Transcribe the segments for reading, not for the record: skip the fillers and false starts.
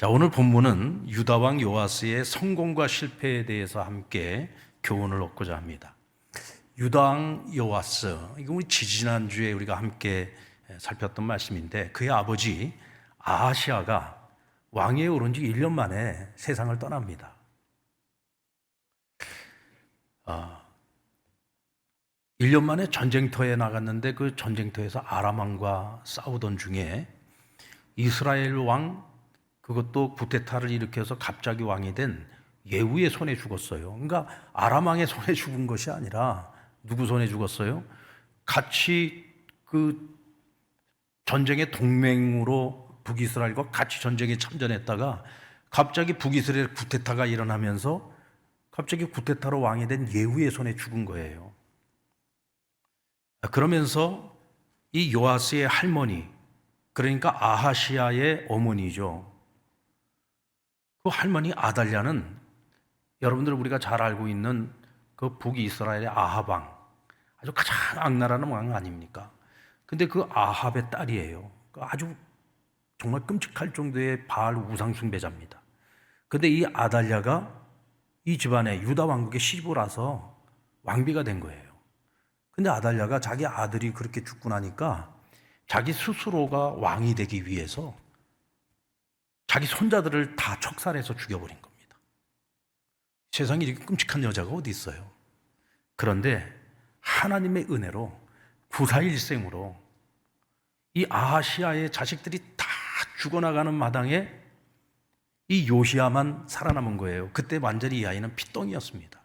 자, 오늘 본문은 유다 왕 요아스의 성공과 실패에 대해서 함께 교훈을 얻고자 합니다. 유다 왕 요아스, 이거 우리 지지난주에 우리가 함께 살폈던 말씀인데, 그의 아버지 아하시아가 왕위에 오른 지 1년 만에 세상을 떠납니다. 1년 만에 전쟁터에 나갔는데, 그 전쟁터에서 아람 왕과 싸우던 중에 이스라엘 왕, 그것도 구테타를 일으켜서 갑자기 왕이 된 예후의 손에 죽었어요. 그러니까 아람 왕의 손에 죽은 것이 아니라 누구 손에 죽었어요? 같이 그 전쟁의 동맹으로 북이스라엘과 같이 전쟁에 참전했다가 갑자기 북이스라엘 구테타가 일어나면서 갑자기 구테타로 왕이 된 예후의 손에 죽은 거예요. 그러면서 이 요아스의 할머니, 그러니까 아하시아의 어머니죠. 그 할머니 아달랴는 여러분들 우리가 잘 알고 있는 그 북이스라엘의 아합 왕, 아주 가장 악랄한 왕 아닙니까? 근데 그 아합의 딸이에요. 아주 정말 끔찍할 정도의 바알 우상 숭배자입니다. 근데 이 아달랴가 이 집안의 유다 왕국의 시부라서 왕비가 된 거예요. 근데 아달랴가 자기 아들이 그렇게 죽고 나니까 자기 스스로가 왕이 되기 위해서 자기 손자들을 다 척살해서 죽여버린 겁니다. 세상에 이렇게 끔찍한 여자가 어디 있어요? 그런데 하나님의 은혜로 구사일생으로 이 아하시아의 자식들이 다 죽어나가는 마당에 이 요시야만 살아남은 거예요. 그때 완전히 이 아이는 피똥이었습니다.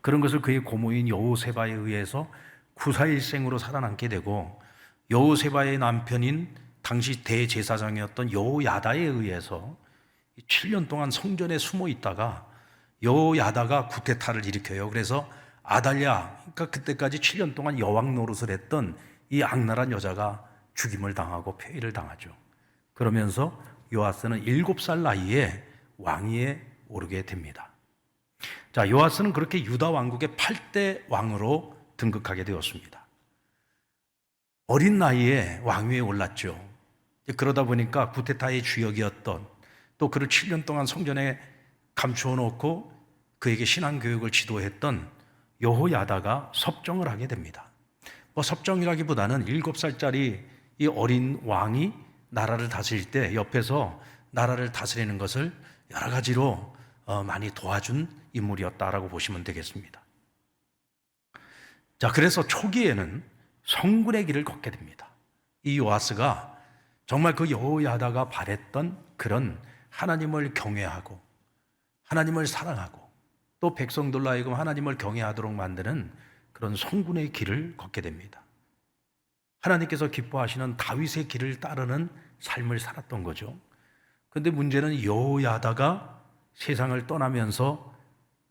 그런 것을 그의 고모인 여호세바에 의해서 구사일생으로 살아남게 되고, 여호세바의 남편인 당시 대제사장이었던 여호야다에 의해서 7년 동안 성전에 숨어 있다가 여호야다가 구테타를 일으켜요. 그래서 아달랴, 그러니까 그때까지 7년 동안 여왕 노릇을 했던 이 악랄한 여자가 죽임을 당하고 폐위를 당하죠. 그러면서 요아스는 7살 나이에 왕위에 오르게 됩니다. 자, 요아스는 그렇게 유다 왕국의 8대 왕으로 등극하게 되었습니다. 어린 나이에 왕위에 올랐죠. 그러다 보니까 구테타의 주역이었던, 또 그를 7년 동안 성전에 감추어 놓고 그에게 신앙교육을 지도했던 여호야다가 섭정을 하게 됩니다. 섭정이라기보다는 7살짜리 이 어린 왕이 나라를 다스릴 때 옆에서 나라를 다스리는 것을 여러 가지로 많이 도와준 인물이었다라고 보시면 되겠습니다. 자, 그래서 초기에는 성군의 길을 걷게 됩니다. 이 요아스가 정말 그 여호야다가 바랬던 그런 하나님을 경외하고 하나님을 사랑하고 또 백성들로 하여금 하나님을 경외하도록 만드는 그런 성군의 길을 걷게 됩니다. 하나님께서 기뻐하시는 다윗의 길을 따르는 삶을 살았던 거죠. 그런데 문제는 여호야다가 세상을 떠나면서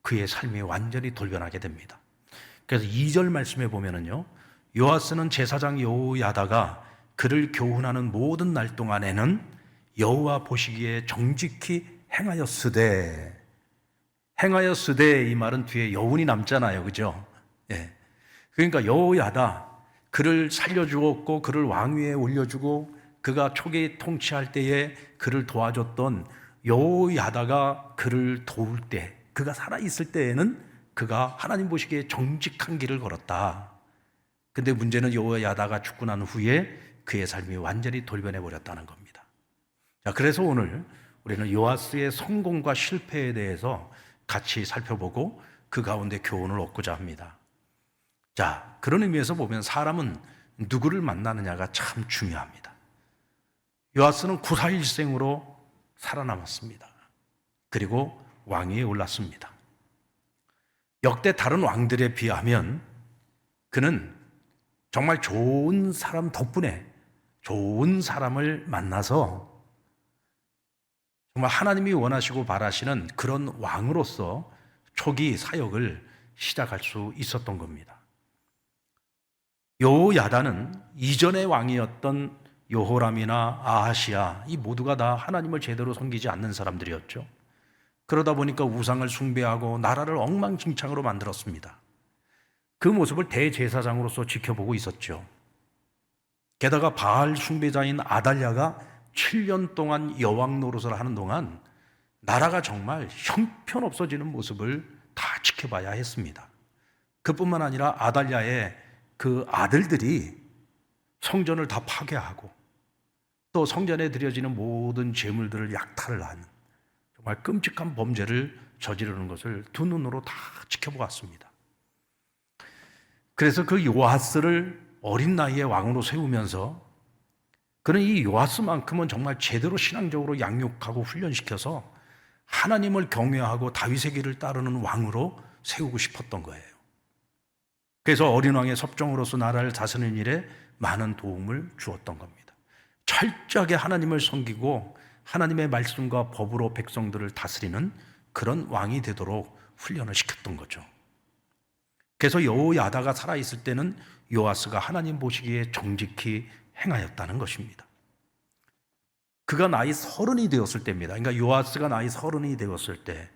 그의 삶이 완전히 돌변하게 됩니다. 그래서 2절 말씀에 보면은요, 요아스는 제사장 여호야다가 그를 교훈하는 모든 날 동안에는 여호와 보시기에 정직히 행하였으되, 행하였으되 이 말은 뒤에 여운이 남잖아요, 그죠? 예. 그러니까 여호야다, 그를 살려주었고 그를 왕위에 올려주고 그가 초기 통치할 때에 그를 도와줬던 여호야다가 그를 도울 때, 그가 살아있을 때에는 그가 하나님 보시기에 정직한 길을 걸었다. 근데 문제는 여호야다가 죽고 난 후에 그의 삶이 완전히 돌변해 버렸다는 겁니다. 자, 그래서 오늘 우리는 요아스의 성공과 실패에 대해서 같이 살펴보고 그 가운데 교훈을 얻고자 합니다. 자, 그런 의미에서 보면 사람은 누구를 만나느냐가 참 중요합니다. 요아스는 구사일생으로 살아남았습니다. 그리고 왕위에 올랐습니다. 역대 다른 왕들에 비하면 그는 정말 좋은 사람 덕분에 좋은 사람을 만나서 정말 하나님이 원하시고 바라시는 그런 왕으로서 초기 사역을 시작할 수 있었던 겁니다. 여호야다는 이전의 왕이었던 여호람이나 아하시아, 이 모두가 다 하나님을 제대로 섬기지 않는 사람들이었죠. 그러다 보니까 우상을 숭배하고 나라를 엉망진창으로 만들었습니다. 그 모습을 대제사장으로서 지켜보고 있었죠. 게다가 바알 숭배자인 아달랴가 7년 동안 여왕 노릇을 하는 동안 나라가 정말 형편없어지는 모습을 다 지켜봐야 했습니다. 그뿐만 아니라 아달랴의 그 아들들이 성전을 다 파괴하고 또 성전에 드려지는 모든 제물들을 약탈을 하는 정말 끔찍한 범죄를 저지르는 것을 두 눈으로 다 지켜보았습니다. 그래서 그 요아스를 어린 나이에 왕으로 세우면서 그는 이 요아스만큼은 정말 제대로 신앙적으로 양육하고 훈련시켜서 하나님을 경외하고 다윗의 길을 따르는 왕으로 세우고 싶었던 거예요. 그래서 어린 왕의 섭정으로서 나라를 다스리는 일에 많은 도움을 주었던 겁니다. 철저하게 하나님을 섬기고 하나님의 말씀과 법으로 백성들을 다스리는 그런 왕이 되도록 훈련을 시켰던 거죠. 그래서 여호야다가 살아있을 때는 요아스가 하나님 보시기에 정직히 행하였다는 것입니다. 그가 나이 30이 되었을 때입니다. 그러니까 요아스가 나이 30이 되었을 때,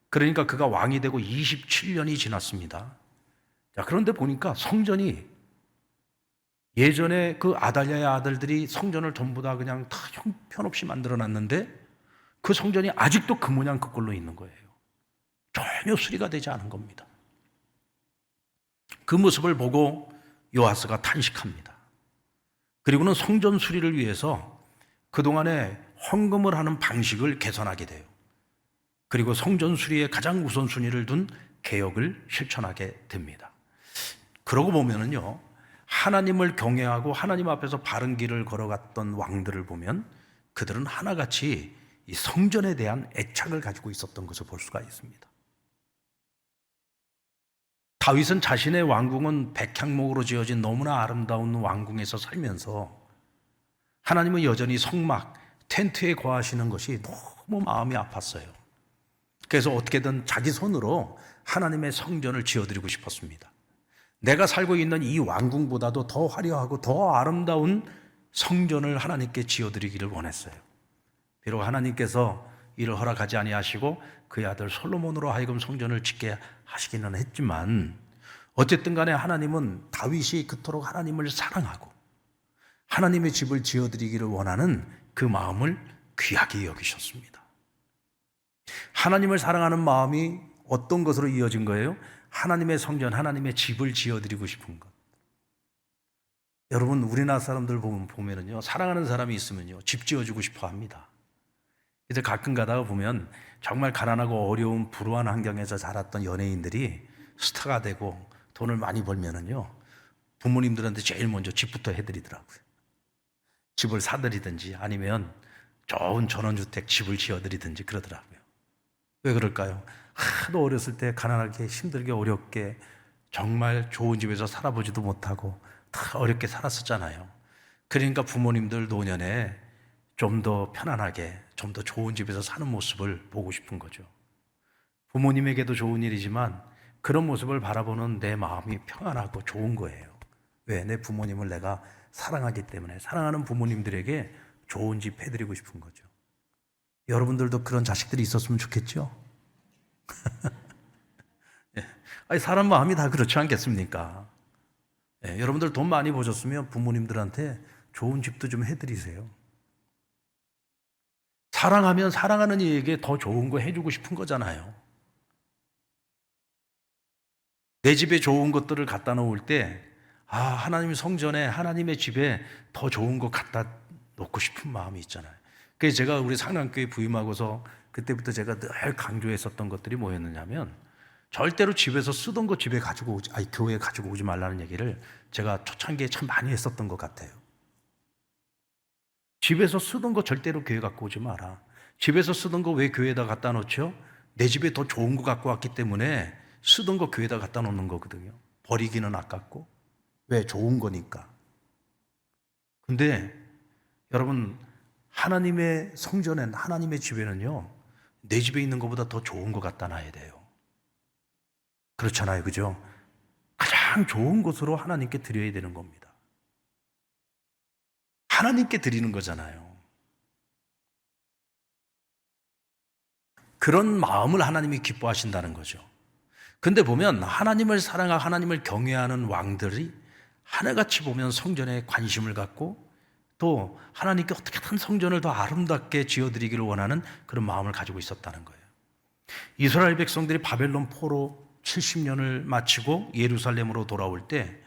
그러니까 그가 왕이 되고 27년이 지났습니다. 자, 그런데 보니까 성전이 예전에 그 아달랴의 아들들이 성전을 전부 다 그냥 다 형편없이 만들어놨는데 그 성전이 아직도 그 모양 그 꼴로 있는 거예요. 전혀 수리가 되지 않은 겁니다. 그 모습을 보고 요아스가 탄식합니다. 그리고는 성전 수리를 위해서 그동안에 헌금을 하는 방식을 개선하게 돼요. 그리고 성전 수리에 가장 우선순위를 둔 개혁을 실천하게 됩니다. 그러고 보면은요, 하나님을 경외하고 하나님 앞에서 바른 길을 걸어갔던 왕들을 보면 그들은 하나같이 이 성전에 대한 애착을 가지고 있었던 것을 볼 수가 있습니다. 다윗은 자신의 왕궁은 백향목으로 지어진 너무나 아름다운 왕궁에서 살면서 하나님은 여전히 성막, 텐트에 거하시는 것이 너무 마음이 아팠어요. 그래서 어떻게든 자기 손으로 하나님의 성전을 지어드리고 싶었습니다. 내가 살고 있는 이 왕궁보다도 더 화려하고 더 아름다운 성전을 하나님께 지어드리기를 원했어요. 비록 하나님께서 이를 허락하지 아니하시고 그의 아들 솔로몬으로 하여금 성전을 짓게 하시기는 했지만 어쨌든 간에 하나님은 다윗이 그토록 하나님을 사랑하고 하나님의 집을 지어드리기를 원하는 그 마음을 귀하게 여기셨습니다. 하나님을 사랑하는 마음이 어떤 것으로 이어진 거예요? 하나님의 성전, 하나님의 집을 지어드리고 싶은 것. 여러분, 우리나라 사람들 보면은요, 사랑하는 사람이 있으면요, 집 지어주고 싶어 합니다. 그래서 가끔 가다가 보면 정말 가난하고 어려운 불우한 환경에서 자랐던 연예인들이 스타가 되고 돈을 많이 벌면은요, 부모님들한테 제일 먼저 집부터 해드리더라고요. 집을 사드리든지 아니면 좋은 전원주택 집을 지어드리든지 그러더라고요. 왜 그럴까요? 하도 어렸을 때 가난하게 힘들게 어렵게 정말 좋은 집에서 살아보지도 못하고 다 어렵게 살았었잖아요. 그러니까 부모님들 노년에 좀 더 편안하게 좀 더 좋은 집에서 사는 모습을 보고 싶은 거죠. 부모님에게도 좋은 일이지만 그런 모습을 바라보는 내 마음이 평안하고 좋은 거예요. 왜? 내 부모님을 내가 사랑하기 때문에 사랑하는 부모님들에게 좋은 집 해드리고 싶은 거죠. 여러분들도 그런 자식들이 있었으면 좋겠죠? 예. 아니, 사람 마음이 다 그렇지 않겠습니까? 예, 여러분들 돈 많이 버셨으면 부모님들한테 좋은 집도 좀 해드리세요. 사랑하면 사랑하는 이에게 더 좋은 거 해주고 싶은 거잖아요. 내 집에 좋은 것들을 갖다 놓을 때 하나님 성전에 하나님의 집에 더 좋은 거 갖다 놓고 싶은 마음이 있잖아요. 그래서 제가 우리 상남교회 부임하고서 그때부터 제가 늘 강조했었던 것들이 뭐였느냐면 절대로 집에서 쓰던 거 집에 가지고 오지, 교회에 가지고 오지 말라는 얘기를 제가 초창기에 참 많이 했었던 것 같아요. 집에서 쓰던 거 절대로 교회 갖고 오지 마라. 집에서 쓰던 거 왜 교회에다 갖다 놓죠? 내 집에 더 좋은 거 갖고 왔기 때문에 쓰던 거 교회에다 갖다 놓는 거거든요. 버리기는 아깝고. 왜? 좋은 거니까. 근데 여러분, 하나님의 성전엔, 하나님의 집에는요, 내 집에 있는 것보다 더 좋은 거 갖다 놔야 돼요. 그렇잖아요, 그죠? 가장 좋은 것으로 하나님께 드려야 되는 겁니다. 하나님께 드리는 거잖아요. 그런 마음을 하나님이 기뻐하신다는 거죠. 근데 보면 하나님을 사랑하고 하나님을 경외하는 왕들이 하나같이 보면 성전에 관심을 갖고 또 하나님께 어떻게든 성전을 더 아름답게 지어드리기를 원하는 그런 마음을 가지고 있었다는 거예요. 이스라엘 백성들이 바벨론 포로 70년을 마치고 예루살렘으로 돌아올 때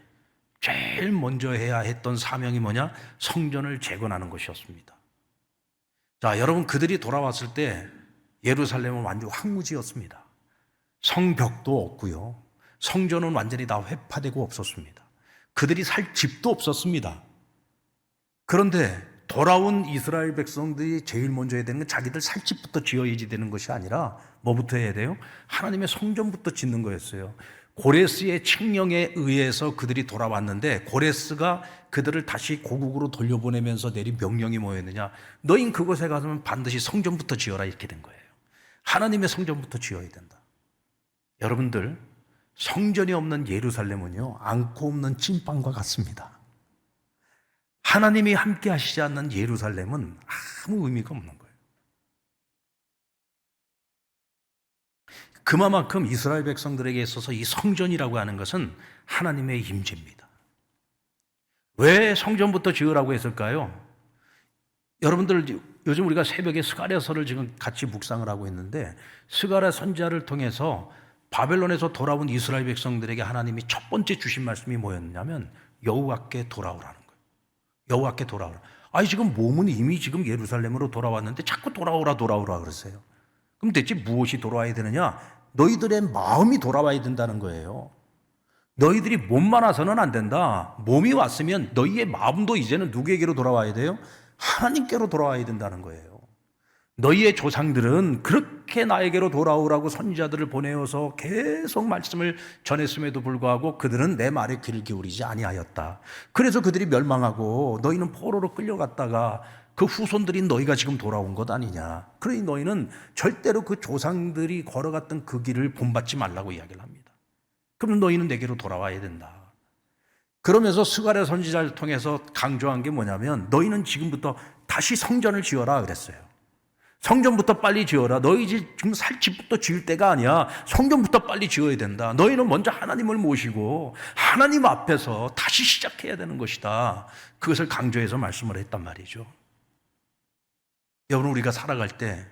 제일 먼저 해야 했던 사명이 뭐냐? 성전을 재건하는 것이었습니다. 자, 여러분, 그들이 돌아왔을 때 예루살렘은 완전 황무지였습니다. 성벽도 없고요. 성전은 완전히 다 회파되고 없었습니다. 그들이 살 집도 없었습니다. 그런데 돌아온 이스라엘 백성들이 제일 먼저 해야 되는 건 자기들 살 집부터 지어야지 되는 것이 아니라 뭐부터 해야 돼요? 하나님의 성전부터 짓는 거였어요. 고레스의 칙령에 의해서 그들이 돌아왔는데 고레스가 그들을 다시 고국으로 돌려보내면서 내린 명령이 뭐였느냐? 너흰 그곳에 가서는 반드시 성전부터 지어라, 이렇게 된 거예요. 하나님의 성전부터 지어야 된다. 여러분들, 성전이 없는 예루살렘은요, 안고 없는 찐빵과 같습니다. 하나님이 함께 하시지 않는 예루살렘은 아무 의미가 없는 거예요. 그만큼 이스라엘 백성들에게 있어서 이 성전이라고 하는 것은 하나님의 임재입니다. 왜 성전부터 지으라고 했을까요? 여러분들, 요즘 우리가 새벽에 스가랴서를 지금 같이 묵상을 하고 있는데, 스가랴 선지자를 통해서 바벨론에서 돌아온 이스라엘 백성들에게 하나님이 첫 번째 주신 말씀이 뭐였냐면 여호와께 돌아오라는 거예요. 여호와께 돌아오라. 아니, 지금 몸은 이미 지금 예루살렘으로 돌아왔는데 자꾸 돌아오라 그러세요. 그럼 대체 무엇이 돌아와야 되느냐? 너희들의 마음이 돌아와야 된다는 거예요. 너희들이 몸만 와서는 안 된다. 몸이 왔으면 너희의 마음도 이제는 누구에게로 돌아와야 돼요? 하나님께로 돌아와야 된다는 거예요. 너희의 조상들은 그렇게 나에게로 돌아오라고 선지자들을 보내어서 계속 말씀을 전했음에도 불구하고 그들은 내 말에 귀를 기울이지 아니하였다. 그래서 그들이 멸망하고 너희는 포로로 끌려갔다가 그 후손들인 너희가 지금 돌아온 것 아니냐. 그러니 너희는 절대로 그 조상들이 걸어갔던 그 길을 본받지 말라고 이야기를 합니다. 그럼 너희는 내게로 돌아와야 된다. 그러면서 스가랴 선지자를 통해서 강조한 게 뭐냐면 너희는 지금부터 다시 성전을 지어라 그랬어요. 성전부터 빨리 지어라. 너희 지금 살 집부터 지을 때가 아니야. 성전부터 빨리 지어야 된다. 너희는 먼저 하나님을 모시고 하나님 앞에서 다시 시작해야 되는 것이다. 그것을 강조해서 말씀을 했단 말이죠. 여러분, 우리가 살아갈 때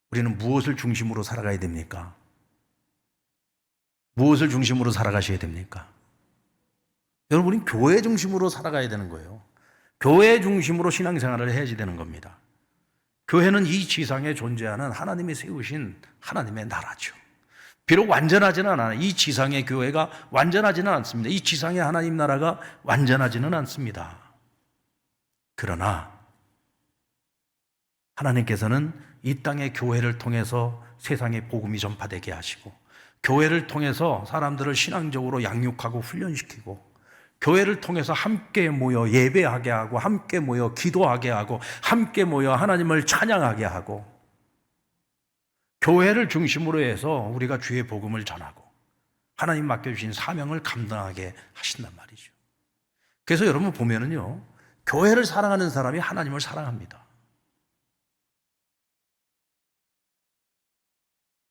우리는 무엇을 중심으로 살아가야 됩니까? 무엇을 중심으로 살아가셔야 됩니까? 여러분, 우리는 교회 중심으로 살아가야 되는 거예요. 교회 중심으로 신앙생활을 해야지 되는 겁니다. 교회는 이 지상에 존재하는 하나님이 세우신 하나님의 나라죠. 비록 완전하지는 않아요. 이 지상의 교회가 완전하지는 않습니다. 이 지상의 하나님 나라가 완전하지는 않습니다. 그러나 하나님께서는 이 땅의 교회를 통해서 세상에 복음이 전파되게 하시고 교회를 통해서 사람들을 신앙적으로 양육하고 훈련시키고 교회를 통해서 함께 모여 예배하게 하고 함께 모여 기도하게 하고 함께 모여 하나님을 찬양하게 하고 교회를 중심으로 해서 우리가 주의 복음을 전하고 하나님 맡겨주신 사명을 감당하게 하신단 말이죠. 그래서 여러분 보면은요, 교회를 사랑하는 사람이 하나님을 사랑합니다.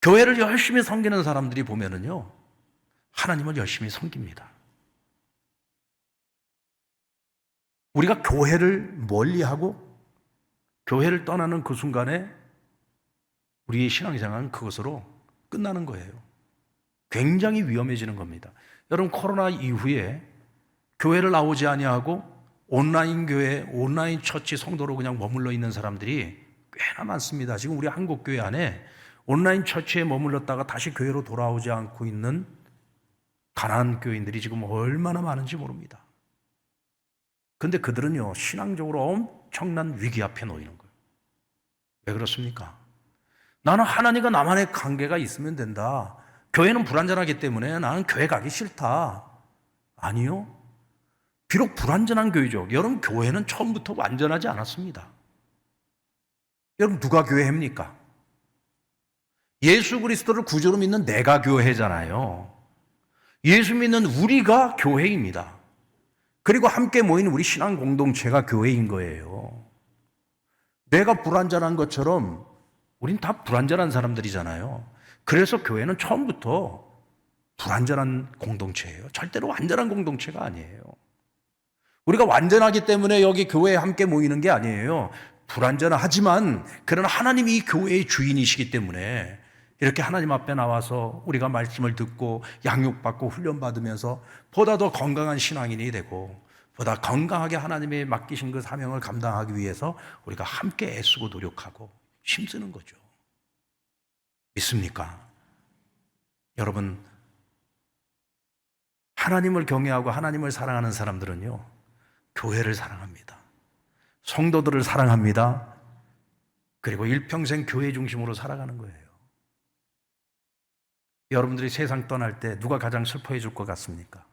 교회를 열심히 섬기는 사람들이 보면은요, 하나님을 열심히 섬깁니다. 우리가 교회를 멀리하고 교회를 떠나는 그 순간에 우리의 신앙생활은 그것으로 끝나는 거예요. 굉장히 위험해지는 겁니다. 여러분, 코로나 이후에 교회를 나오지 아니하고 온라인 교회, 온라인 처치 성도로 그냥 머물러 있는 사람들이 꽤나 많습니다. 지금 우리 한국교회 안에 온라인 처치에 머물렀다가 다시 교회로 돌아오지 않고 있는 가난한 교인들이 지금 얼마나 많은지 모릅니다. 그런데 그들은요, 신앙적으로 엄청난 위기 앞에 놓이는 거예요. 왜 그렇습니까? 나는 하나님과 나만의 관계가 있으면 된다. 교회는 불완전하기 때문에 나는 교회 가기 싫다. 아니요. 비록 불완전한 교회죠. 여러분, 교회는 처음부터 완전하지 않았습니다. 여러분, 누가 교회입니까? 예수 그리스도를 구주로 믿는 내가 교회잖아요. 예수 믿는 우리가 교회입니다. 그리고 함께 모인 우리 신앙 공동체가 교회인 거예요. 내가 불완전한 것처럼 우린 다 불완전한 사람들이잖아요. 그래서 교회는 처음부터 불완전한 공동체예요. 절대로 완전한 공동체가 아니에요. 우리가 완전하기 때문에 여기 교회에 함께 모이는 게 아니에요. 불완전하지만 그러나 하나님이 이 교회의 주인이시기 때문에 이렇게 하나님 앞에 나와서 우리가 말씀을 듣고 양육받고 훈련받으면서 보다 더 건강한 신앙인이 되고 보다 건강하게 하나님의 맡기신 그 사명을 감당하기 위해서 우리가 함께 애쓰고 노력하고 힘쓰는 거죠. 믿습니까? 여러분, 하나님을 경외하고 하나님을 사랑하는 사람들은요, 교회를 사랑합니다. 성도들을 사랑합니다. 그리고 일평생 교회 중심으로 살아가는 거예요. 여러분들이 세상 떠날 때 누가 가장 슬퍼해 줄 것 같습니까?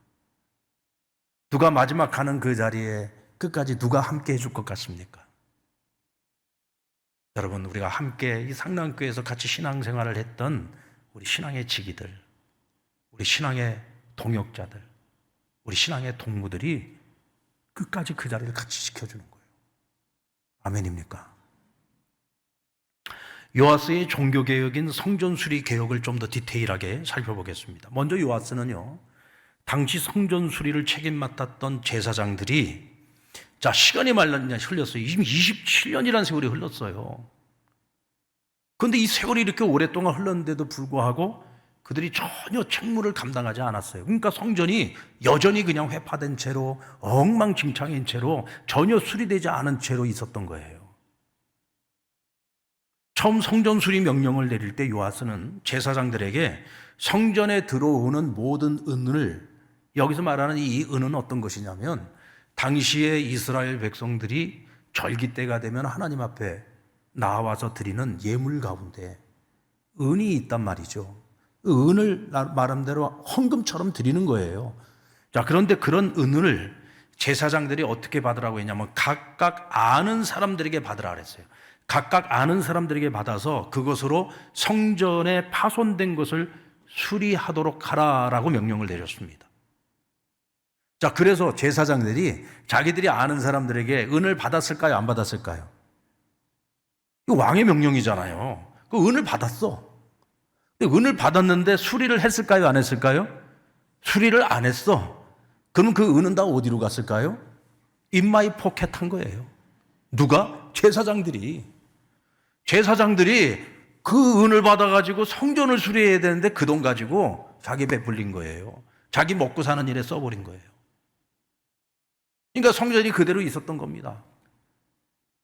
누가 마지막 가는 그 자리에 끝까지 누가 함께 해줄 것 같습니까? 여러분, 우리가 함께 이 상남교회에서 같이 신앙생활을 했던 우리 신앙의 지기들, 우리 신앙의 동역자들, 우리 신앙의 동무들이 끝까지 그 자리를 같이 지켜주는 거예요. 아멘입니까? 요아스의 종교개혁인 성전수리 개혁을 좀 더 디테일하게 살펴보겠습니다. 먼저 요아스는요, 당시 성전수리를 책임 맡았던 제사장들이 시간이 흘렸어요. 이미 27년이라는 세월이 흘렀어요. 그런데 이 세월이 이렇게 오랫동안 흘렀는데도 불구하고 그들이 전혀 책무를 감당하지 않았어요. 그러니까 성전이 여전히 그냥 회파된 채로 엉망진창인 채로 전혀 수리되지 않은 채로 있었던 거예요. 처음 성전 수리 명령을 내릴 때 요아스는 제사장들에게 성전에 들어오는 모든 은을, 여기서 말하는 이 은은 어떤 것이냐면 당시에 이스라엘 백성들이 절기 때가 되면 하나님 앞에 나와서 드리는 예물 가운데 은이 있단 말이죠. 은을 말함대로 헌금처럼 드리는 거예요. 그런데 그런 은을 제사장들이 어떻게 받으라고 했냐면 각각 아는 사람들에게 받으라 그랬어요. 각각 아는 사람들에게 받아서 그것으로 성전에 파손된 것을 수리하도록 하라라고 명령을 내렸습니다. 그래서 제사장들이 자기들이 아는 사람들에게 은을 받았을까요? 안 받았을까요? 이거 왕의 명령이잖아요. 그 은을 받았어. 은을 받았는데 수리를 했을까요? 안 했을까요? 수리를 안 했어. 그럼 그 은은 다 어디로 갔을까요? In my pocket 한 거예요. 누가? 제사장들이 그 은을 받아가지고 성전을 수리해야 되는데 그 돈 가지고 자기 베풀린 거예요. 자기 먹고 사는 일에 써버린 거예요. 그러니까 성전이 그대로 있었던 겁니다.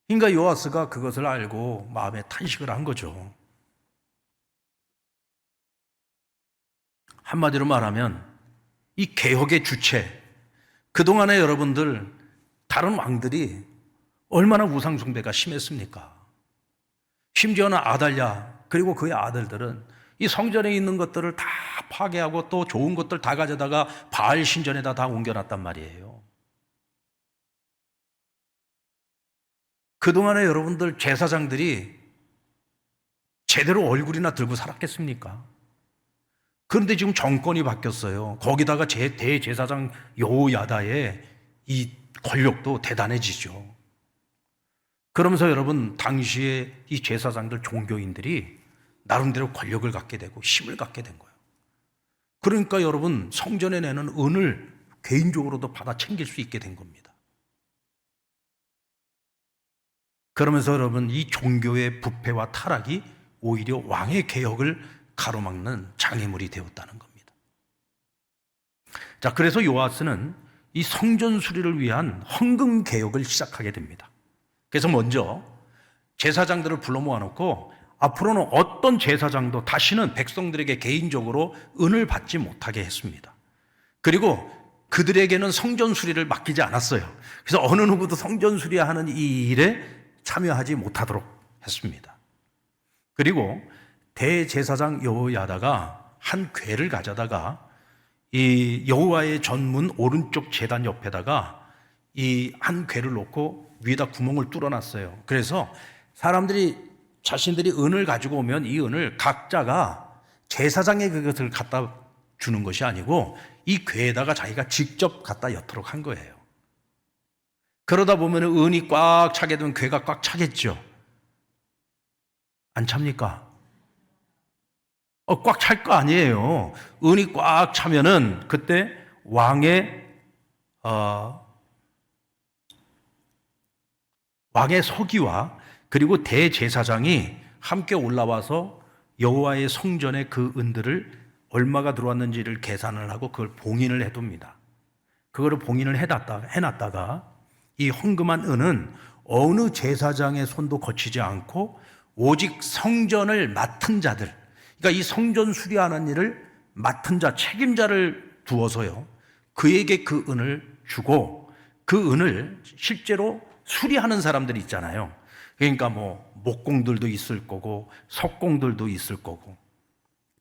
그러니까 요아스가 그것을 알고 마음에 탄식을 한 거죠. 한마디로 말하면 이 개혁의 주체, 그동안에 여러분들 다른 왕들이 얼마나 우상 숭배가 심했습니까? 심지어는 아달랴 그리고 그의 아들들은 이 성전에 있는 것들을 다 파괴하고 또 좋은 것들 다 가져다가 바알 신전에다 다 옮겨놨단 말이에요. 그동안에 여러분들 제사장들이 제대로 얼굴이나 들고 살았겠습니까? 그런데 지금 정권이 바뀌었어요. 거기다가 대제사장 여호야다의 이 권력도 대단해지죠. 그러면서 여러분, 당시에 이 제사장들 종교인들이 나름대로 권력을 갖게 되고 힘을 갖게 된 거예요. 그러니까 여러분, 성전에 내는 은을 개인적으로도 받아 챙길 수 있게 된 겁니다. 그러면서 여러분, 이 종교의 부패와 타락이 오히려 왕의 개혁을 가로막는 장애물이 되었다는 겁니다. 그래서 요아스는 이 성전 수리를 위한 헌금 개혁을 시작하게 됩니다. 그래서 먼저 제사장들을 불러 모아놓고 앞으로는 어떤 제사장도 다시는 백성들에게 개인적으로 은을 받지 못하게 했습니다. 그리고 그들에게는 성전 수리를 맡기지 않았어요. 그래서 어느 누구도 성전 수리하는 이 일에 참여하지 못하도록 했습니다. 그리고 대제사장 여호야다가 한 궤를 가져다가 이 여호와의 전문 오른쪽 제단 옆에다가 이 한 궤를 놓고 위에다 구멍을 뚫어놨어요. 그래서 사람들이 자신들이 은을 가지고 오면 이 은을 각자가 제사장에 그것을 갖다 주는 것이 아니고 이 궤에다가 자기가 직접 갖다 엿도록 한 거예요. 그러다 보면 은이 꽉 차게 되면 궤가 꽉 차겠죠. 안 찹니까? 꽉 찰 거 아니에요. 은이 꽉 차면은 그때 왕의 왕의 서기와 그리고 대제사장이 함께 올라와서 여호와의 성전에 그 은들을 얼마가 들어왔는지를 계산을 하고 그걸 봉인을 해둡니다. 그거를 봉인을 해놨다가 이 헌금한 은은 어느 제사장의 손도 거치지 않고 오직 성전을 맡은 자들, 그러니까 이 성전 수리하는 일을 맡은 자, 책임자를 두어서요, 그에게 그 은을 주고 그 은을 실제로 수리하는 사람들이 있잖아요. 그러니까 뭐 목공들도 있을 거고 석공들도 있을 거고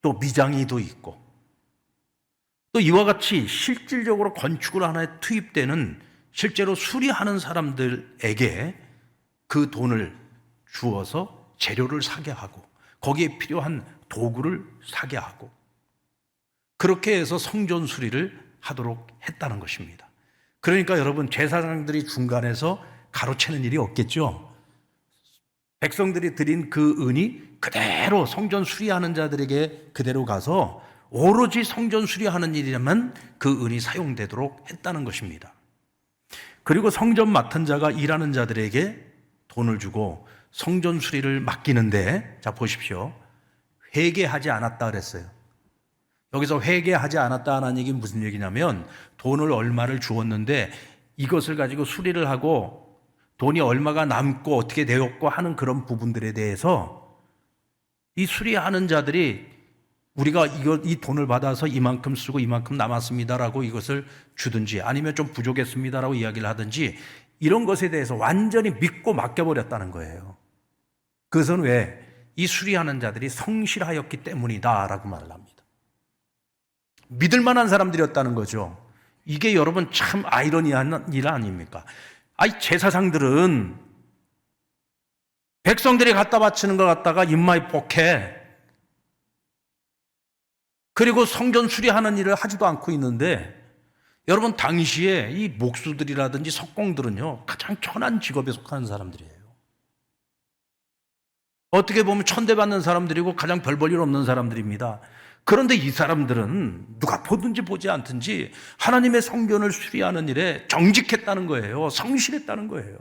또 미장이도 있고 또 이와 같이 실질적으로 건축을 하나에 투입되는 실제로 수리하는 사람들에게 그 돈을 주어서 재료를 사게 하고 거기에 필요한 도구를 사게 하고 그렇게 해서 성전 수리를 하도록 했다는 것입니다. 그러니까 여러분, 제사장들이 중간에서 가로채는 일이 없겠죠. 백성들이 드린 그 은이 그대로 성전 수리하는 자들에게 그대로 가서 오로지 성전 수리하는 일이라면 그 은이 사용되도록 했다는 것입니다. 그리고 성전 맡은 자가 일하는 자들에게 돈을 주고 성전 수리를 맡기는데, 자 보십시오. 회개하지 않았다 그랬어요. 여기서 회개하지 않았다 하는 얘기는 무슨 얘기냐면 돈을 얼마를 주었는데 이것을 가지고 수리를 하고 돈이 얼마가 남고 어떻게 되었고 하는 그런 부분들에 대해서 이 수리하는 자들이 우리가 이 돈을 받아서 이만큼 쓰고 이만큼 남았습니다라고 이것을 주든지 아니면 좀 부족했습니다라고 이야기를 하든지 이런 것에 대해서 완전히 믿고 맡겨버렸다는 거예요. 그것은 왜? 이 수리하는 자들이 성실하였기 때문이다라고 말을 합니다. 믿을 만한 사람들이었다는 거죠. 이게 여러분 참 아이러니한 일 아닙니까? 제사장들은 백성들이 갖다 바치는 것 갖다가 입마에 복해. 그리고 성전 수리하는 일을 하지도 않고 있는데, 여러분 당시에 이 목수들이라든지 석공들은요 가장 천한 직업에 속하는 사람들이에요. 어떻게 보면 천대받는 사람들이고 가장 별 볼 일 없는 사람들입니다. 그런데 이 사람들은 누가 보든지 보지 않든지 하나님의 성전을 수리하는 일에 정직했다는 거예요. 성실했다는 거예요.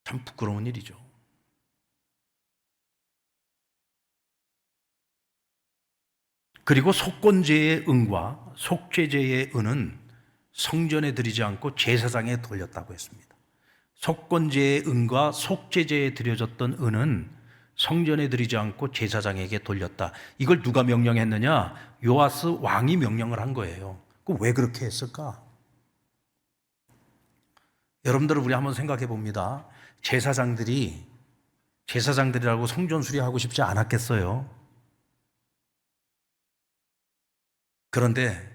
참 부끄러운 일이죠. 그리고 속건제의 은과 속죄제의 은은 성전에 드리지 않고 제사장에 돌렸다고 했습니다. 속건제의 은과 속죄제에 드려졌던 은은 성전에 드리지 않고 제사장에게 돌렸다. 이걸 누가 명령했느냐? 요아스 왕이 명령을 한 거예요. 왜 그렇게 했을까? 여러분들 우리 한번 생각해 봅니다. 제사장들이라고 성전 수리하고 싶지 않았겠어요? 그런데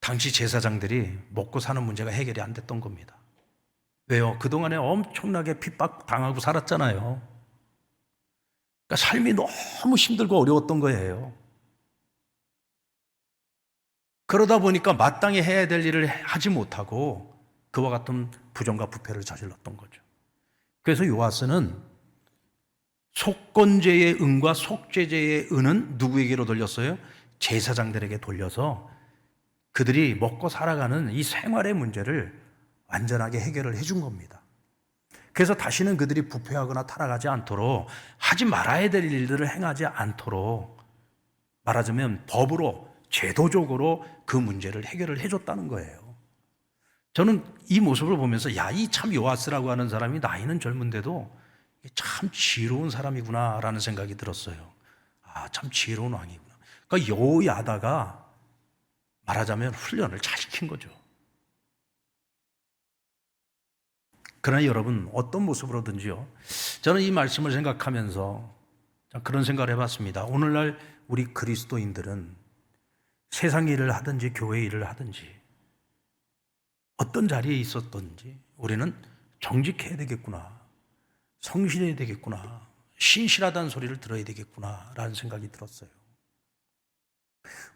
당시 제사장들이 먹고 사는 문제가 해결이 안 됐던 겁니다. 왜요? 그동안에 엄청나게 핍박당하고 살았잖아요. 그러니까 삶이 너무 힘들고 어려웠던 거예요. 그러다 보니까 마땅히 해야 될 일을 하지 못하고 그와 같은 부정과 부패를 저질렀던 거죠. 그래서 요아스는 속건제의 은과 속죄제의 은은 누구에게로 돌렸어요? 제사장들에게 돌려서 그들이 먹고 살아가는 이 생활의 문제를 완전하게 해결을 해준 겁니다. 그래서 다시는 그들이 부패하거나 타락하지 않도록, 하지 말아야 될 일들을 행하지 않도록, 말하자면 법으로 제도적으로 그 문제를 해결을 해줬다는 거예요. 저는 이 모습을 보면서 이 참 요아스라고 하는 사람이 나이는 젊은데도 참 지혜로운 사람이구나라는 생각이 들었어요. 참 지혜로운 왕이구나. 그러니까 여호야다가 말하자면 훈련을 잘 시킨 거죠. 그러나 여러분, 어떤 모습으로든지요, 저는 이 말씀을 생각하면서 그런 생각을 해봤습니다. 오늘날 우리 그리스도인들은 세상 일을 하든지 교회 일을 하든지 어떤 자리에 있었든지 우리는 정직해야 되겠구나, 성실해야 되겠구나, 신실하다는 소리를 들어야 되겠구나 라는 생각이 들었어요.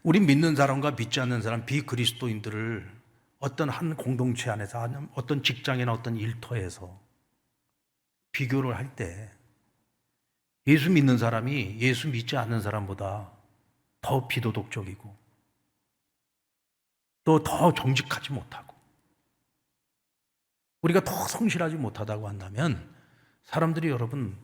우리 믿는 사람과 믿지 않는 사람, 비그리스도인들을 어떤 한 공동체 안에서, 어떤 직장이나 어떤 일터에서 비교를 할 때 예수 믿는 사람이 예수 믿지 않는 사람보다 더 비도덕적이고 또 더 정직하지 못하고 우리가 더 성실하지 못하다고 한다면 사람들이 여러분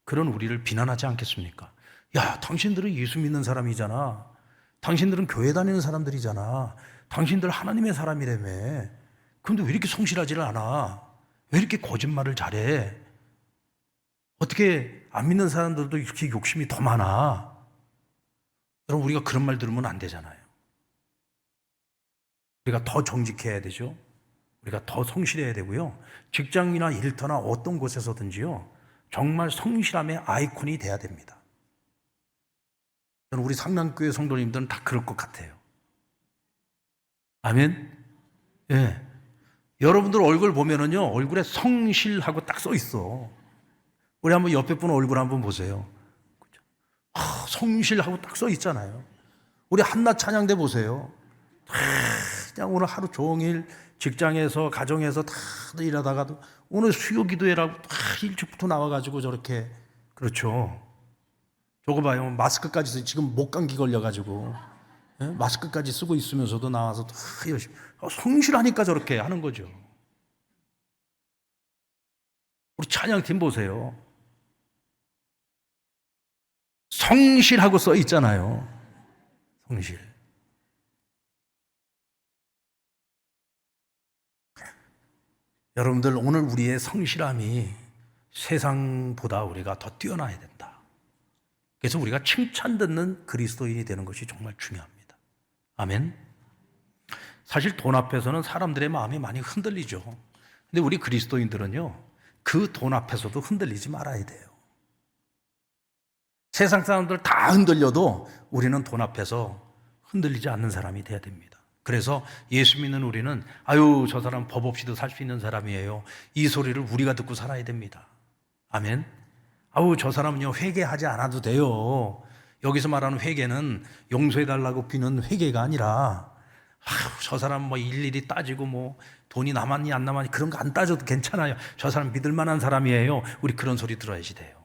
그런 우리를 비난하지 않겠습니까? 야, 당신들은 예수 믿는 사람이잖아. 당신들은 교회 다니는 사람들이잖아. 당신들 하나님의 사람이라며. 그런데 왜 이렇게 성실하지를 않아? 왜 이렇게 거짓말을 잘해? 어떻게 안 믿는 사람들도 이렇게 욕심이 더 많아? 여러분, 우리가 그런 말 들으면 안 되잖아요. 우리가 더 정직해야 되죠. 우리가 더 성실해야 되고요. 직장이나 일터나 어떤 곳에서든지요. 정말 성실함의 아이콘이 돼야 됩니다. 저는 우리 상남교회 성도님들은 다 그럴 것 같아요. 아멘? 예. 여러분들 얼굴 보면은요, 얼굴에 성실하고 딱 써 있어. 우리 한번 옆에 분 얼굴 한번 보세요. 성실하고 딱 써 있잖아요. 우리 한낮 찬양대 보세요. 그냥 오늘 하루 종일 직장에서 가정에서 다 일하다가도 오늘 수요 기도회라고 다 일찍부터 나와가지고 저렇게 그렇죠. 저거 봐요. 마스크까지 지금 목감기 걸려가지고 마스크까지 쓰고 있으면서도 나와서 다 열심히 성실하니까 저렇게 하는 거죠. 우리 찬양팀 보세요. 성실하고 써 있잖아요. 성실. 여러분들 오늘 우리의 성실함이 세상보다 우리가 더 뛰어나야 된다. 그래서 우리가 칭찬 듣는 그리스도인이 되는 것이 정말 중요합니다. 아멘. 사실 돈 앞에서는 사람들의 마음이 많이 흔들리죠. 근데 우리 그리스도인들은요, 그 돈 앞에서도 흔들리지 말아야 돼요. 세상 사람들 다 흔들려도 우리는 돈 앞에서 흔들리지 않는 사람이 돼야 됩니다. 그래서 예수 믿는 우리는 아유, 저 사람 법 없이도 살 수 있는 사람이에요. 이 소리를 우리가 듣고 살아야 됩니다. 아멘. 아우, 저 사람은요, 회개하지 않아도 돼요. 여기서 말하는 회개는 용서해달라고 비는 회개가 아니라 아유, 저 사람 뭐 일일이 따지고 뭐 돈이 남았니 안 남았니 그런 거 안 따져도 괜찮아요. 저 사람 믿을 만한 사람이에요. 우리 그런 소리 들어야지 돼요.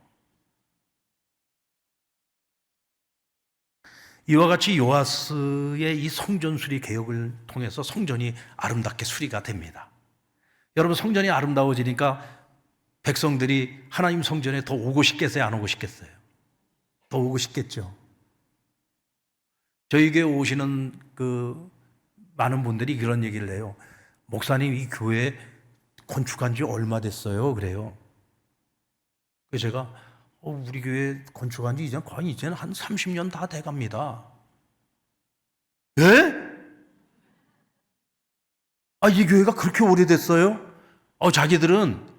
이와 같이 요아스의 이 성전 수리 개혁을 통해서 성전이 아름답게 수리가 됩니다. 여러분, 성전이 아름다워지니까 백성들이 하나님 성전에 더 오고 싶겠어요? 안 오고 싶겠어요? 더 오고 싶겠죠. 저에게 오시는 그 많은 분들이 그런 얘기를 해요. 목사님, 이 교회 건축한 지 얼마 됐어요? 그래요. 그래서 제가 우리 교회 건축한 지 이제는 한 30년 다 돼갑니다. 예? 아, 이 교회가 그렇게 오래됐어요? 자기들은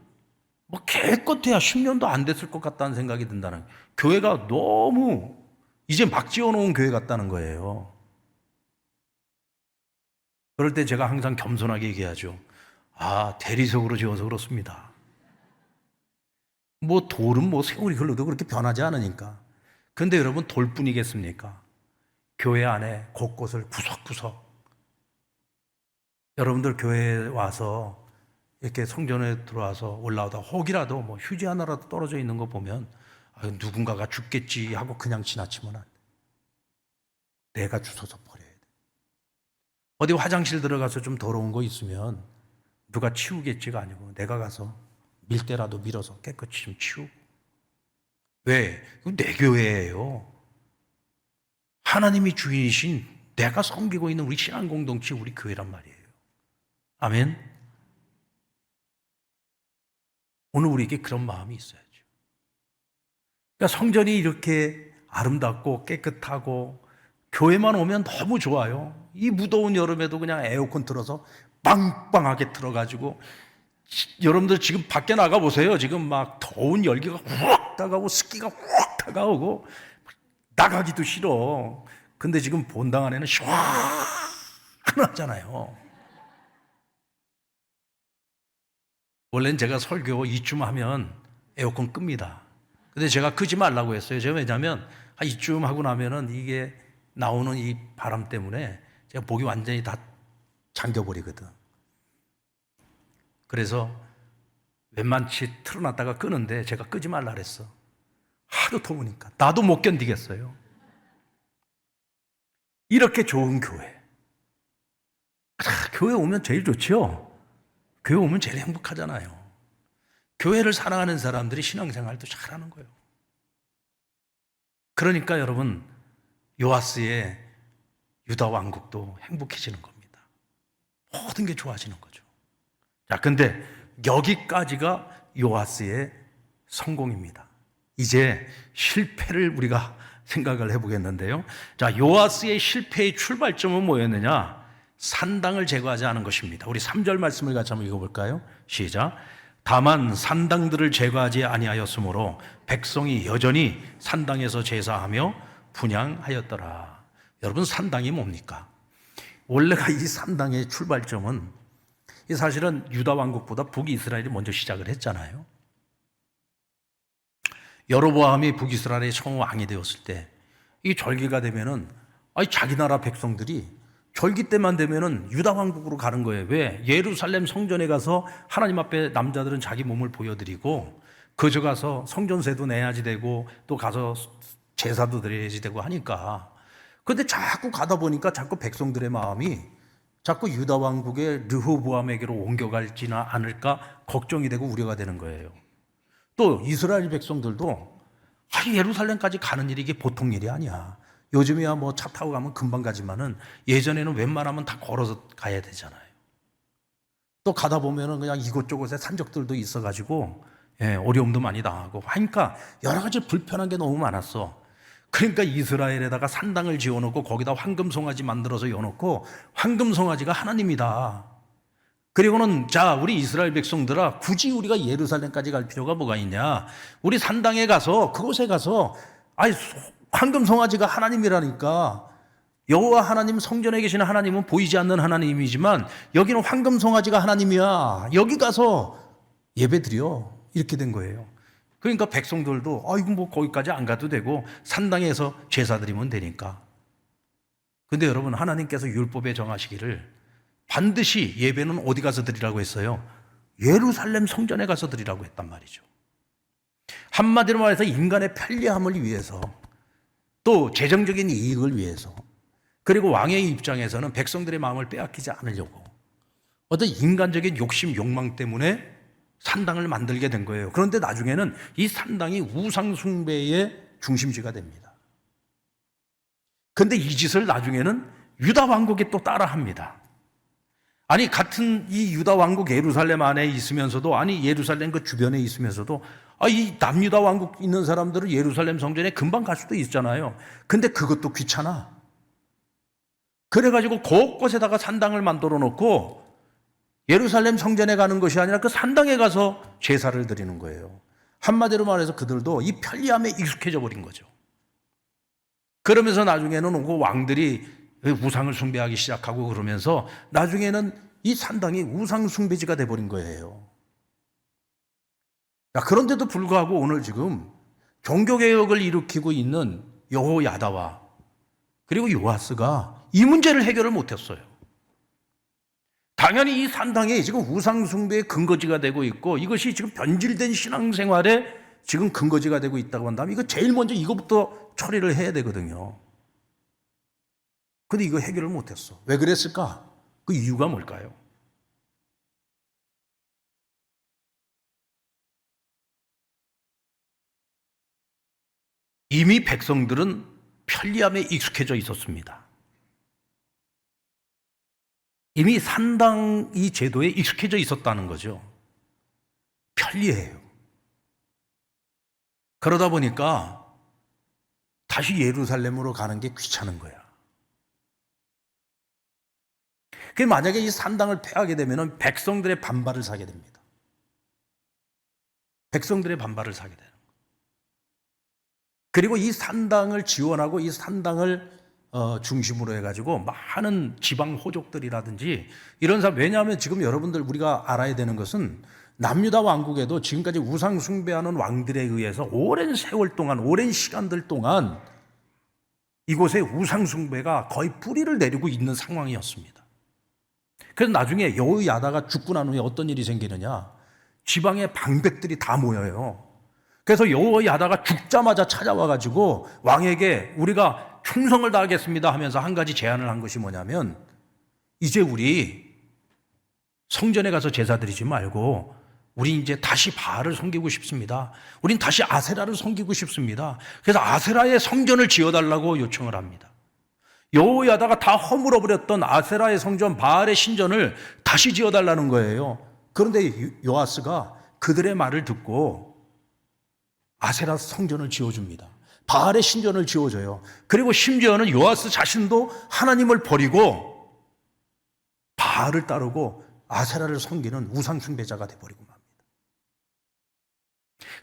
뭐 개껏해야 10년도 안 됐을 것 같다는 생각이 든다는, 교회가 너무 이제 막 지어놓은 교회 같다는 거예요. 그럴 때 제가 항상 겸손하게 얘기하죠. 아, 대리석으로 지어서 그렇습니다. 뭐 돌은 뭐 세월이 흘러도 그렇게 변하지 않으니까. 근데 여러분, 돌뿐이겠습니까? 교회 안에 곳곳을 구석구석, 여러분들 교회에 와서 이렇게 성전에 들어와서 올라오다 혹이라도 뭐 휴지 하나라도 떨어져 있는 거 보면 누군가가 죽겠지 하고 그냥 지나치면 안 돼. 내가 주워서 버려야 돼. 어디 화장실 들어가서 좀 더러운 거 있으면 누가 치우겠지가 아니고 내가 가서 밀대라도 밀어서 깨끗이 좀 치우고. 왜? 이건 내 교회예요. 하나님이 주인이신 내가 섬기고 있는 우리 신앙 공동체, 우리 교회란 말이에요. 아멘. 오늘 우리에게 그런 마음이 있어야죠. 그러니까 성전이 이렇게 아름답고 깨끗하고 교회만 오면 너무 좋아요. 이 무더운 여름에도 그냥 에어컨 틀어서 빵빵하게 틀어가지고, 여러분들 지금 밖에 나가 보세요. 지금 막 더운 열기가 확 다가오고 습기가 확 다가오고 나가기도 싫어. 근데 지금 본당 안에는 시원하잖아요. 원래는 제가 설교 이쯤 하면 에어컨 끕니다. 근데 제가 끄지 말라고 했어요. 제가 왜냐하면 이쯤 하고 나면은 이게 나오는 이 바람 때문에 제가 목이 완전히 다 잠겨버리거든. 그래서 웬만치 틀어놨다가 끄는데 제가 끄지 말라 그랬어. 하도 더우니까. 나도 못 견디겠어요. 이렇게 좋은 교회, 교회 오면 제일 좋죠. 교회 오면 제일 행복하잖아요. 교회를 사랑하는 사람들이 신앙생활도 잘하는 거예요. 그러니까 여러분, 요아스의 유다 왕국도 행복해지는 겁니다. 모든 게 좋아지는 거죠. 자, 근데 여기까지가 요아스의 성공입니다. 이제 실패를 우리가 생각을 해보겠는데요. 자, 요아스의 실패의 출발점은 뭐였느냐? 산당을 제거하지 않은 것입니다. 우리 3절 말씀을 같이 한번 읽어볼까요? 시작. 다만 산당들을 제거하지 아니하였으므로 백성이 여전히 산당에서 제사하며 분향하였더라. 여러분, 산당이 뭡니까? 원래가 이 산당의 출발점은 사실은 유다 왕국보다 북이스라엘이 먼저 시작을 했잖아요. 여로보암이 북이스라엘의 처음 왕이 되었을 때 이 절기가 되면은 자기 나라 백성들이 절기 때만 되면은 유다 왕국으로 가는 거예요. 왜? 예루살렘 성전에 가서 하나님 앞에 남자들은 자기 몸을 보여드리고 그저 가서 성전세도 내야지 되고 또 가서 제사도 드려야지 되고 하니까. 근데 자꾸 가다 보니까 자꾸 백성들의 마음이 자꾸 유다 왕국의 르호보암에게로 옮겨갈지는 않을까 걱정이 되고 우려가 되는 거예요. 또 이스라엘 백성들도 예루살렘까지 가는 일이 이게 보통 일이 아니야. 요즘이야 뭐 차 타고 가면 금방 가지만은 예전에는 웬만하면 다 걸어서 가야 되잖아요. 또 가다 보면은 그냥 이곳저곳에 산적들도 있어가지고 어려움도 많이 당하고 하니까 여러 가지 불편한 게 너무 많았어. 그러니까 이스라엘에다가 산당을 지어놓고 거기다 황금송아지 만들어서 여놓고 황금송아지가 하나님이다. 그리고는 자, 우리 이스라엘 백성들아, 굳이 우리가 예루살렘까지 갈 필요가 뭐가 있냐? 우리 산당에 가서 그곳에 가서 황금송아지가 하나님이라니까. 여호와 하나님, 성전에 계시는 하나님은 보이지 않는 하나님이지만 여기는 황금송아지가 하나님이야. 여기 가서 예배드려. 이렇게 된 거예요. 그러니까 백성들도 뭐 거기까지 안 가도 되고 산당에서 제사 드리면 되니까. 근데 여러분, 하나님께서 율법에 정하시기를 반드시 예배는 어디 가서 드리라고 했어요? 예루살렘 성전에 가서 드리라고 했단 말이죠. 한마디로 말해서 인간의 편리함을 위해서, 또 재정적인 이익을 위해서, 그리고 왕의 입장에서는 백성들의 마음을 빼앗기지 않으려고 어떤 인간적인 욕심, 욕망 때문에 산당을 만들게 된 거예요. 그런데 나중에는 이 산당이 우상 숭배의 중심지가 됩니다. 그런데 이 짓을 나중에는 유다 왕국이 또 따라합니다. 같은 이 유다 왕국 예루살렘 안에 있으면서도, 예루살렘 그 주변에 있으면서도 이 남유다 왕국 있는 사람들은 예루살렘 성전에 금방 갈 수도 있잖아요. 근데 그것도 귀찮아. 그래가지고 곳곳에다가 산당을 만들어 놓고 예루살렘 성전에 가는 것이 아니라 그 산당에 가서 제사를 드리는 거예요. 한마디로 말해서 그들도 이 편리함에 익숙해져 버린 거죠. 그러면서 나중에는 그 왕들이 우상을 숭배하기 시작하고 그러면서 나중에는 이 산당이 우상 숭배지가 돼버린 거예요. 그런데도 불구하고 오늘 지금 종교개혁을 일으키고 있는 여호야다와 그리고 요아스가 이 문제를 해결을 못했어요. 당연히 이 산당이 지금 우상 숭배의 근거지가 되고 있고 이것이 지금 변질된 신앙생활의 지금 근거지가 되고 있다고 한다면 이거 제일 먼저 이거부터 처리를 해야 되거든요. 근데 이거 해결을 못했어. 왜 그랬을까? 그 이유가 뭘까요? 이미 백성들은 편리함에 익숙해져 있었습니다. 이미 산당 이 제도에 익숙해져 있었다는 거죠. 편리해요. 그러다 보니까 다시 예루살렘으로 가는 게 귀찮은 거야. 만약에 이 산당을 폐하게 되면 백성들의 반발을 사게 됩니다. 백성들의 반발을 사게 돼요. 그리고 이 산당을 지원하고 이 산당을 중심으로 해가지고 많은 지방 호족들이라든지 이런 사람, 왜냐하면 지금 여러분들 우리가 알아야 되는 것은 남유다 왕국에도 지금까지 우상 숭배하는 왕들에 의해서 오랜 세월 동안, 오랜 시간들 동안 이곳에 우상 숭배가 거의 뿌리를 내리고 있는 상황이었습니다. 그래서 나중에 여호야다가 죽고 난 후에 어떤 일이 생기느냐, 지방의 방백들이 다 모여요. 그래서 여호야다가 죽자마자 찾아와가지고 왕에게 우리가 충성을 다하겠습니다 하면서 한 가지 제안을 한 것이 뭐냐면, 이제 우리 성전에 가서 제사 드리지 말고 우린 이제 다시 바알을 섬기고 싶습니다. 우린 다시 아세라를 섬기고 싶습니다. 그래서 아세라의 성전을 지어달라고 요청을 합니다. 여호야다가 다 허물어버렸던 아세라의 성전, 바알의 신전을 다시 지어달라는 거예요. 그런데 요아스가 그들의 말을 듣고 아세라 성전을 지어줍니다. 바알의 신전을 지어줘요. 그리고 심지어는 요아스 자신도 하나님을 버리고 바알을 따르고 아세라를 섬기는 우상 숭배자가 돼버리고 맙니다.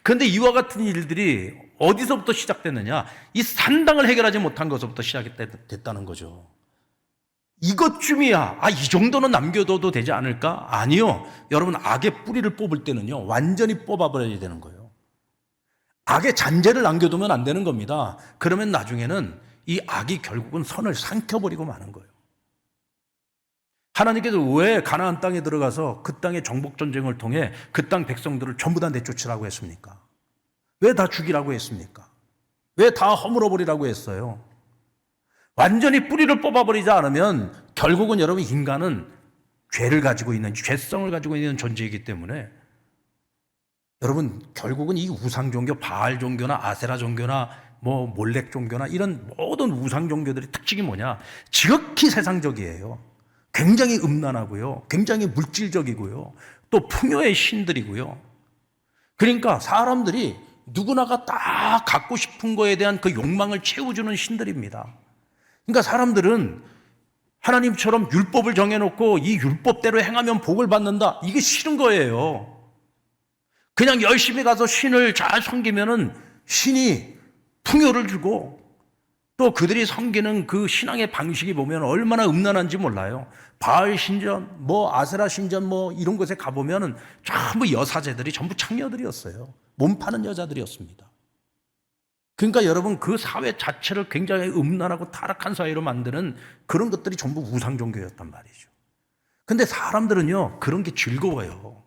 그런데 이와 같은 일들이 어디서부터 시작됐느냐? 이 산당을 해결하지 못한 것부터 시작이 됐다는 거죠. 이것쯤이야. 이 정도는 남겨둬도 되지 않을까? 아니요. 여러분, 악의 뿌리를 뽑을 때는요, 완전히 뽑아버려야 되는 거예요. 악의 잔재를 남겨두면 안 되는 겁니다. 그러면 나중에는 이 악이 결국은 선을 삼켜버리고 마는 거예요. 하나님께서 왜 가나안 땅에 들어가서 그 땅의 정복 전쟁을 통해 그 땅 백성들을 전부 다 내쫓으라고 했습니까? 왜 다 죽이라고 했습니까? 왜 다 허물어버리라고 했어요? 완전히 뿌리를 뽑아버리지 않으면 결국은 여러분, 인간은 죄를 가지고 있는, 죄성을 가지고 있는 존재이기 때문에 여러분, 결국은 이 우상 종교, 바알 종교나 아세라 종교나 몰렉 종교나 이런 모든 우상 종교들의 특징이 뭐냐? 지극히 세상적이에요. 굉장히 음란하고요. 굉장히 물질적이고요. 또 풍요의 신들이고요. 그러니까 사람들이 누구나가 다 갖고 싶은 거에 대한 그 욕망을 채워주는 신들입니다. 그러니까 사람들은 하나님처럼 율법을 정해놓고 이 율법대로 행하면 복을 받는다. 이게 싫은 거예요. 그냥 열심히 가서 신을 잘 섬기면은 신이 풍요를 주고 또 그들이 섬기는 그 신앙의 방식이 보면 얼마나 음란한지 몰라요. 바알 신전, 아세라 신전 이런 곳에 가보면은 전부 여사제들이 전부 창녀들이었어요. 몸 파는 여자들이었습니다. 그러니까 여러분, 그 사회 자체를 굉장히 음란하고 타락한 사회로 만드는 그런 것들이 전부 우상 종교였단 말이죠. 근데 사람들은요, 그런 게 즐거워요.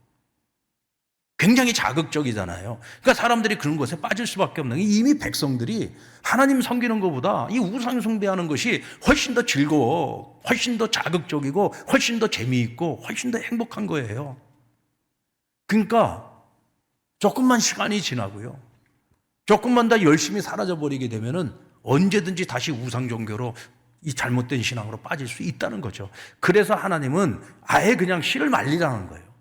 굉장히 자극적이잖아요. 그러니까 사람들이 그런 것에 빠질 수밖에 없는 게 이미 백성들이 하나님 섬기는 것보다 이 우상 숭배하는 것이 훨씬 더 즐거워, 훨씬 더 자극적이고 훨씬 더 재미있고 훨씬 더 행복한 거예요. 그러니까 조금만 시간이 지나고요, 조금만 더 열심히 사라져버리게 되면은 언제든지 다시 우상 종교로, 이 잘못된 신앙으로 빠질 수 있다는 거죠. 그래서 하나님은 아예 그냥 씨를 말리라는 거예요.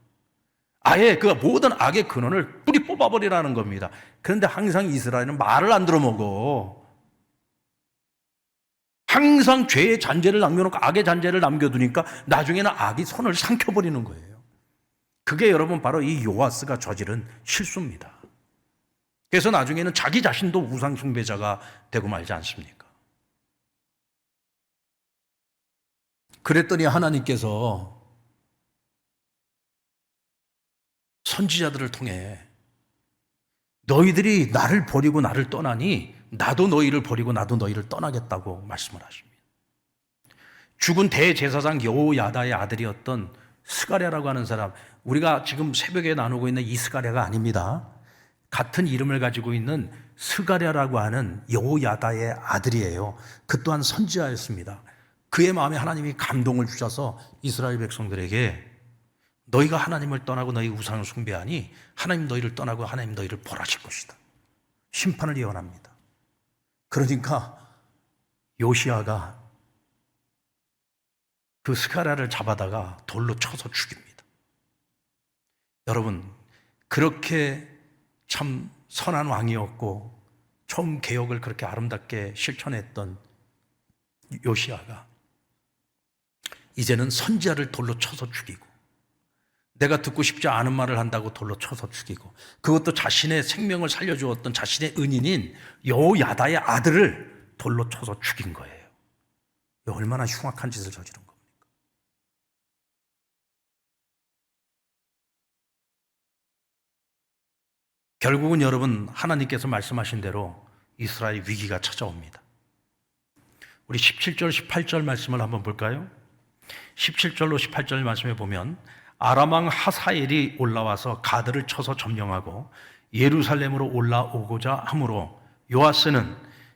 아예 그 모든 악의 근원을 뿌리 뽑아버리라는 겁니다. 그런데 항상 이스라엘은 말을 안 들어먹어. 항상 죄의 잔재를 남겨놓고 악의 잔재를 남겨두니까 나중에는 악이 손을 삼켜버리는 거예요. 그게 여러분 바로 이 요아스가 저지른 실수입니다. 그래서 나중에는 자기 자신도 우상 숭배자가 되고 말지 않습니까? 그랬더니 하나님께서 선지자들을 통해 너희들이 나를 버리고 나를 떠나니 나도 너희를 버리고 나도 너희를 떠나겠다고 말씀을 하십니다. 죽은 대제사장 여호야다의 아들이었던 스가랴라고 하는 사람, 우리가 지금 새벽에 나누고 있는 이 스가랴가 아닙니다. 같은 이름을 가지고 있는 스가랴라고 하는 여호야다의 아들이에요. 그 또한 선지자였습니다. 그의 마음에 하나님이 감동을 주셔서 이스라엘 백성들에게 너희가 하나님을 떠나고 너희 우상을 숭배하니 하나님 너희를 떠나고 하나님 너희를 벌하실 것이다. 심판을 예언합니다. 그러니까 요시야가 그 스가랴를 잡아다가 돌로 쳐서 죽입니다. 여러분, 그렇게 참 선한 왕이었고 처음 개혁을 그렇게 아름답게 실천했던 요시야가 이제는 선지자를 돌로 쳐서 죽이고, 내가 듣고 싶지 않은 말을 한다고 돌로 쳐서 죽이고, 그것도 자신의 생명을 살려주었던 자신의 은인인 여호야다의 아들을 돌로 쳐서 죽인 거예요. 얼마나 흉악한 짓을 저지른 겁니까? 결국은 여러분, 하나님께서 말씀하신 대로 이스라엘 위기가 찾아옵니다. 우리 17절, 18절 말씀을 한번 볼까요? 17절로 18절 말씀에 보면 아람왕 하사엘이 올라와서 가드를 쳐서 점령하고 예루살렘으로 올라오고자 하므로 요아스는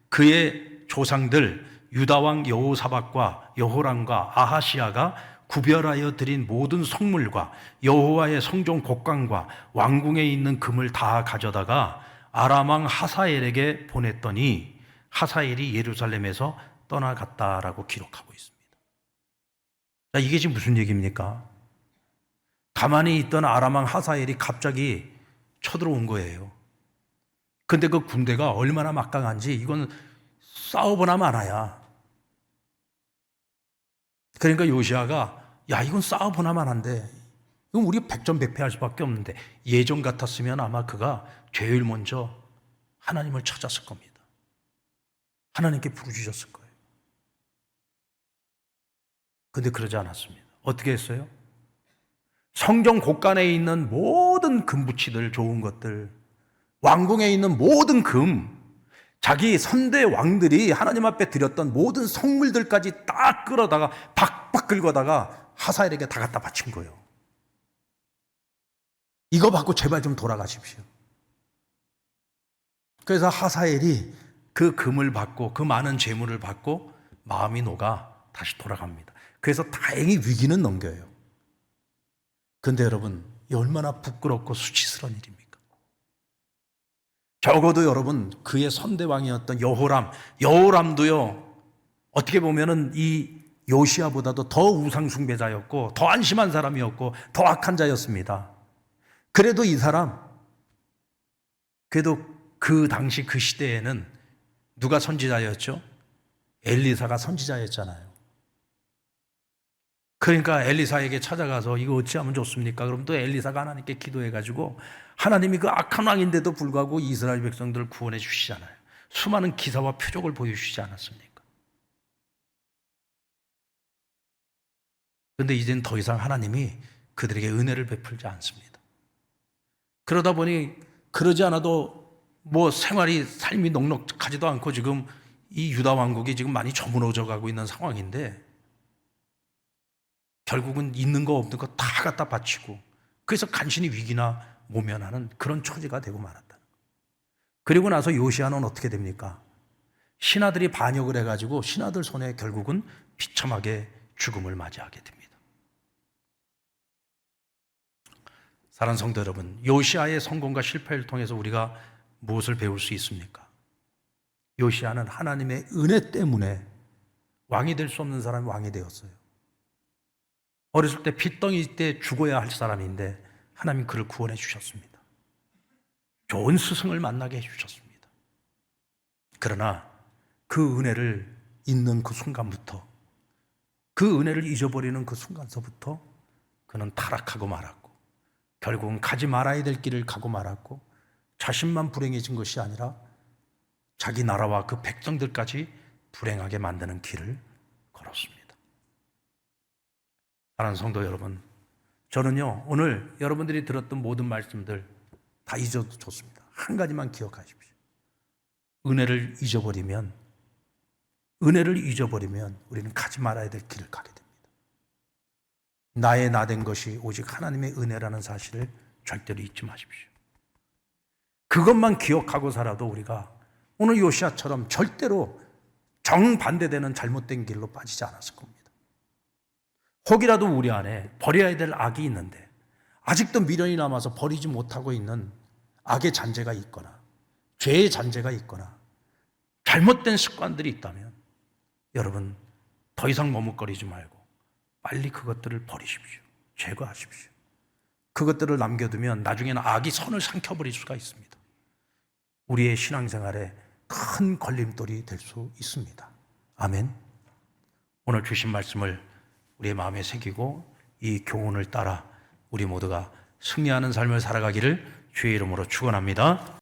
그의 조상들 유다왕 여호사밧과 여호람과 아하시야가 구별하여 드린 모든 성물과 여호와의 성전 곡관과 왕궁에 있는 금을 다 가져다가 아람 왕 하사엘에게 보냈더니 하사엘이 예루살렘에서 떠나갔다라고 기록하고 있습니다. 자, 이게 지금 무슨 얘기입니까? 가만히 있던 아람 왕 하사엘이 갑자기 쳐들어온 거예요. 근데 그 군대가 얼마나 막강한지 이건 싸워보나 마나야. 그러니까 요시아가 야, 이건 싸워보나 마나인데 이건 우리가 백전백패할 수밖에 없는데, 예전 같았으면 아마 그가 제일 먼저 하나님을 찾았을 겁니다. 하나님께 부르짖었을 거예요. 근데 그러지 않았습니다. 어떻게 했어요? 성전 곳간에 있는 모든 금붙이들, 좋은 것들, 왕궁에 있는 모든 금, 자기 선대 왕들이 하나님 앞에 드렸던 모든 성물들까지 딱 끌어다가 박박 긁어다가 하사엘에게 다 갖다 바친 거예요. 이거 받고 제발 좀 돌아가십시오. 그래서 하사엘이 그 금을 받고 그 많은 재물을 받고 마음이 녹아 다시 돌아갑니다. 그래서 다행히 위기는 넘겨요. 근데 여러분, 이 얼마나 부끄럽고 수치스러운 일입니까? 적어도 여러분, 그의 선대왕이었던 여호람도요, 어떻게 보면은 이 요시아보다도 더 우상숭배자였고 더 안심한 사람이었고 더 악한 자였습니다. 그래도 이 사람, 그래도 그 당시 그 시대에는 누가 선지자였죠? 엘리사가 선지자였잖아요. 그러니까 엘리사에게 찾아가서 이거 어찌하면 좋습니까? 그럼 또 엘리사가 하나님께 기도해가지고 하나님이 그 악한 왕인데도 불구하고 이스라엘 백성들을 구원해 주시잖아요. 수많은 기사와 표적을 보여주시지 않았습니까? 그런데 이제는 더 이상 하나님이 그들에게 은혜를 베풀지 않습니다. 그러다 보니 그러지 않아도 뭐 삶이 넉넉하지도 않고 지금 이 유다 왕국이 지금 많이 저무너져 가고 있는 상황인데, 결국은 있는 거 없는 거 다 갖다 바치고, 그래서 간신히 위기나 모면하는 그런 처지가 되고 말았다. 그리고 나서 요시아는 어떻게 됩니까? 신하들이 반역을 해가지고 신하들 손에 결국은 비참하게 죽음을 맞이하게 됩니다. 사랑하는 성도 여러분, 요시아의 성공과 실패를 통해서 우리가 무엇을 배울 수 있습니까? 요시아는 하나님의 은혜 때문에 왕이 될 수 없는 사람이 왕이 되었어요. 어렸을 때 핏덩이 때 죽어야 할 사람인데 하나님 그를 구원해 주셨습니다. 좋은 스승을 만나게 해 주셨습니다. 그러나 그 은혜를 잊는 그 순간부터, 그 은혜를 잊어버리는 그 순간서부터 그는 타락하고 말았고, 결국은 가지 말아야 될 길을 가고 말았고, 자신만 불행해진 것이 아니라 자기 나라와 그 백성들까지 불행하게 만드는 길을 걸었습니다. 사랑하는 성도 여러분, 저는요, 오늘 여러분들이 들었던 모든 말씀들 다 잊어도 좋습니다. 한 가지만 기억하십시오. 은혜를 잊어버리면 우리는 가지 말아야 될 길을 가게 됩니다. 나의 나된 것이 오직 하나님의 은혜라는 사실을 절대로 잊지 마십시오. 그것만 기억하고 살아도 우리가 오늘 요시아처럼 절대로 정반대되는 잘못된 길로 빠지지 않았을 겁니다. 혹이라도 우리 안에 버려야 될 악이 있는데 아직도 미련이 남아서 버리지 못하고 있는 악의 잔재가 있거나 죄의 잔재가 있거나 잘못된 습관들이 있다면 여러분, 더 이상 머뭇거리지 말고 빨리 그것들을 버리십시오. 제거하십시오. 그것들을 남겨두면 나중에는 악이 선을 삼켜버릴 수가 있습니다. 우리의 신앙생활에 큰 걸림돌이 될 수 있습니다. 아멘. 오늘 주신 말씀을 우리의 마음에 새기고 이 교훈을 따라 우리 모두가 승리하는 삶을 살아가기를 주의 이름으로 축원합니다.